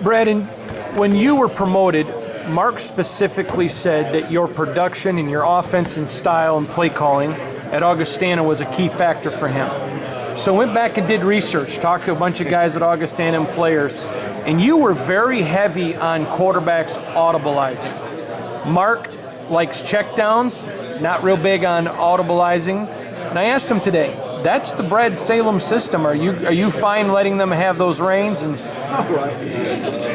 Brad, when you were promoted, Mark specifically said that your production and your offense and style and play calling at Augustana was a key factor for him. So went back and did research, talked to a bunch of guys at Augustana and players, and you were very heavy on quarterbacks audibleizing. Mark likes checkdowns, not real big on audibleizing. And I asked him today, that's the Brad Salem system. Are you fine letting them have those reins? And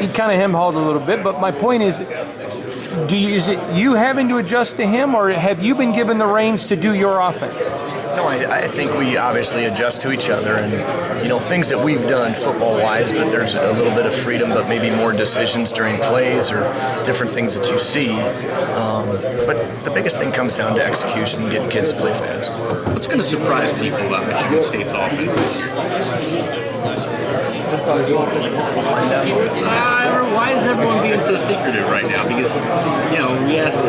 he kind of hem-hauled a little bit, but my point is it you having to adjust to him, or have you been given the reins to do your offense? No, I think we obviously adjust to each other, and things that we've done football-wise, but there's a little bit of freedom, but maybe more decisions during plays or different things that you see. But the biggest thing comes down to execution, getting kids to play fast. What's going to surprise people about Michigan State's offense? We'll find out. Why is everyone being so secretive right now? Because, we asked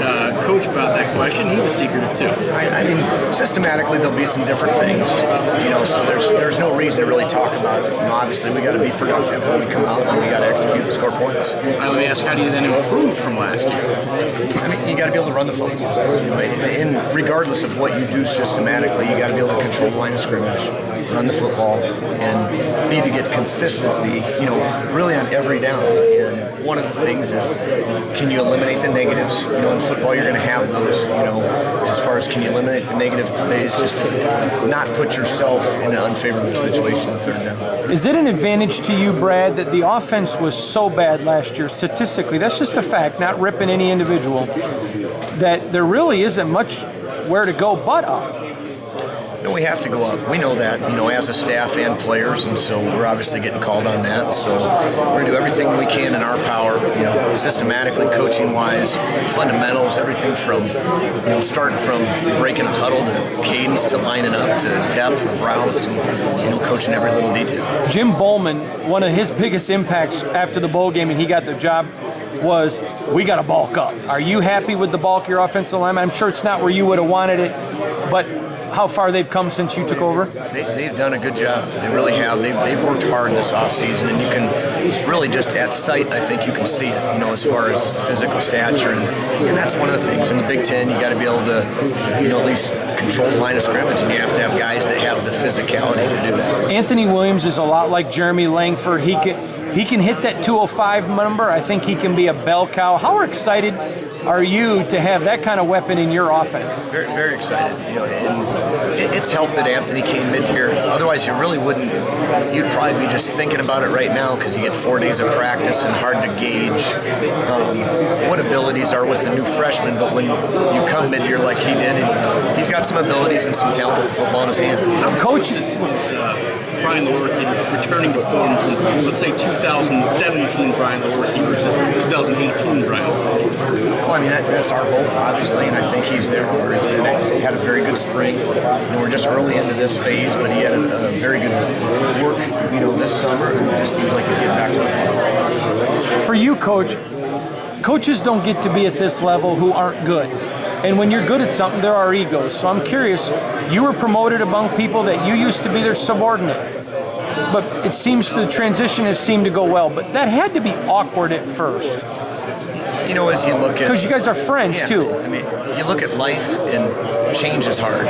Coach about that question. He was secretive too. I mean, systematically there'll be some different things. So there's no reason to really talk about it. Obviously we got to be productive when we come out, and we got to execute and score points. Let me ask, how do you then improve from last year? I mean, you got to be able to run the football. And regardless of what you do systematically, you got to be able to control the line of scrimmage, run the football, and need to get consistency, really on every down. And one of the things is, can you eliminate the negatives? In football, you're going to have those, as far as can you eliminate the negative plays, just to not put yourself in an unfavorable situation on third down. Is it an advantage to you, Brad, that the offense was so bad last year statistically? That's just a fact, not ripping any individual, that there really isn't much where to go but up. No, we have to go up. We know that, as a staff and players, and so we're obviously getting called on that. So we're going to do everything we can in our power, systematically, coaching-wise, fundamentals, everything from, starting from breaking a huddle to cadence to lining up to depth of routes and, coaching every little detail. Jim Bowman, one of his biggest impacts after the bowl game and he got the job was, we got to bulk up. Are you happy with the bulk of your offensive lineman? I'm sure it's not where you would have wanted it, but how far they've come since you took over? They've done a good job. They really have. They've worked hard this offseason, and you can really just at sight, I think you can see it, as far as physical stature. And that's one of the things. In the Big Ten, you got to be able to, at least control the line of scrimmage, and you have to have guys that have the physicality to do that. Anthony Williams is a lot like Jeremy Langford. He can hit that 205 number. I think he can be a bell cow. How excited are you to have that kind of weapon in your offense? Very, very excited. And it's helped that Anthony came mid-year. Otherwise, you really wouldn't. You'd probably be just thinking about it right now because you get 4 days of practice and hard to gauge what abilities are with the new freshman. But when you come mid-year like he did, and he's got some abilities and some talent with the football in his hand. Coaches. Brian Lewerke returning to form from, let's say, 2017 Brian Lewerke versus 2018 Brian Lewerke. Well, I mean, that's our hope, obviously, and I think he's there where he's been. He had a very good spring. We're just early into this phase, but he had a very good work, this summer, and it just seems like he's getting back to football. For you, Coach, coaches don't get to be at this level who aren't good. And when you're good at something, there are egos. So I'm curious, you were promoted among people that you used to be their subordinate. But it seems the transition has seemed to go well. But that had to be awkward at first. As you look at... Because you guys are friends, too. I mean, you look at life, and change is hard,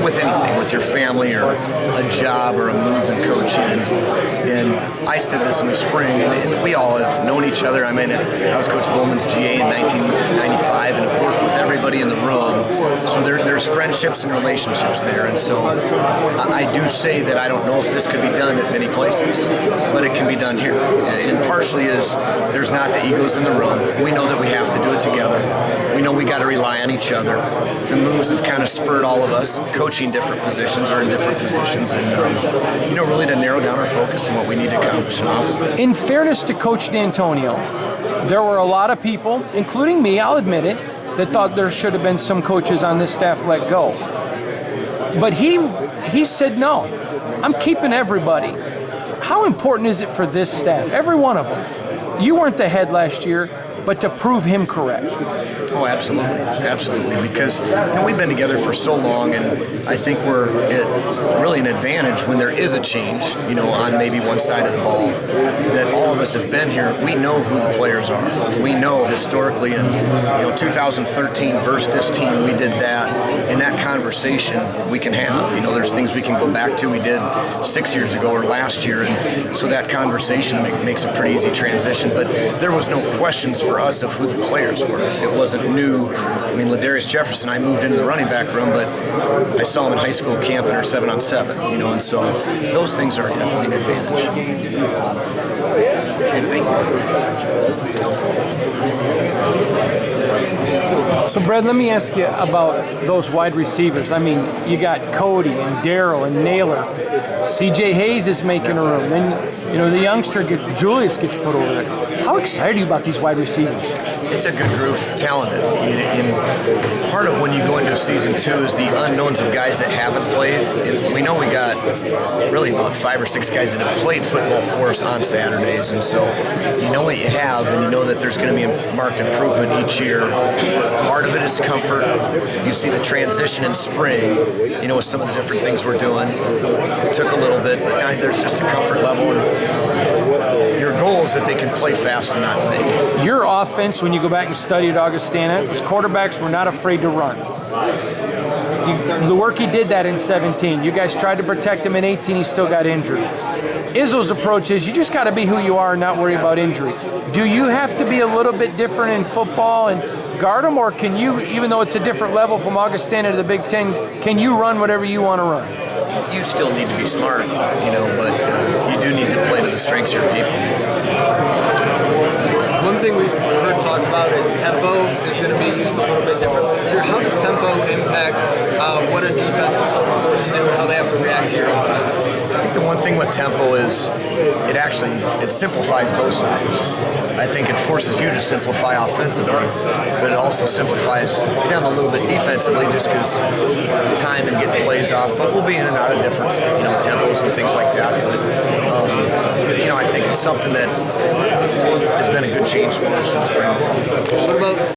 with anything, with your family or a job or a move in coaching. And I said this in the spring, and we all have known each other. I mean, I was Coach Bowman's GA in 1995 and have worked with everybody in the room. So there's friendships and relationships there. And so I do say that I don't know if this could be done at many places, but it can be done here. And partially is there's not the egos in the room. We know that we have to do it together. We know we got to rely on each other. The moves have kind of spurred all of us, coaching different positions or in different positions, and really to narrow down our focus on what we need to accomplish in offense. In fairness to Coach D'Antonio, there were a lot of people, including me, I'll admit it, that thought there should have been some coaches on this staff let go. But he said, no, I'm keeping everybody. How important is it for this staff, every one of them? You weren't the head last year, but to prove him correct. Oh, absolutely, absolutely. Because we've been together for so long, and I think we're really an advantage when there is a change, on maybe one side of the ball. That all of us have been here. We know who the players are. We know historically in 2013 versus this team, we did that. In that conversation, we can have. There's things we can go back to. We did 6 years ago or last year, and so that conversation makes a pretty easy transition. But there was no questions for us of who the players were. It wasn't new. Ladarius Jefferson, I moved into the running back room, but I saw him in high school camping or 7-on-7, and so those things are definitely an advantage. So, Brad, let me ask you about those wide receivers. You got Cody and Darryl and Naylor. C.J. Hayes is making a room. Then, the youngster, Julius, gets put over there. How excited are you about these wide receivers? It's a good group, talented. And part of when you go into season 2 is the unknowns of guys that haven't played. And we know we got really about 5 or 6 guys that have played football for us on Saturdays. And so you know what you have, and you know that there's going to be a marked improvement each year. Part of it is comfort. You see the transition in spring, with some of the different things we're doing. It took a little bit, but now there's just a comfort level. And your goal is that they can play fast and not think. Your offense, when you go back and study at Augustana, was quarterbacks were not afraid to run. Lewerke did that in 17. You guys tried to protect him in 18. He still got injured. Izzo's approach is you just got to be who you are and not worry about injury. Do you have to be a little bit different in football and guard them, or can you, even though it's a different level from Augustana to the Big Ten, can you run whatever you want to run? You still need to be smart, but you do need to play to the strengths of your people. One thing we've heard talked about is tempo is going to be used a little bit differently. So how does tempo impact what a defense is forced to do and how they have to react to your offense? I think the one thing with tempo is it simplifies both sides. I think it forces you to simplify offensively, but it also simplifies them a little bit defensively just because time and getting plays off. But we'll be in and out of different tempos and things like that. But I think it's something that has been a good change for us in spring. What about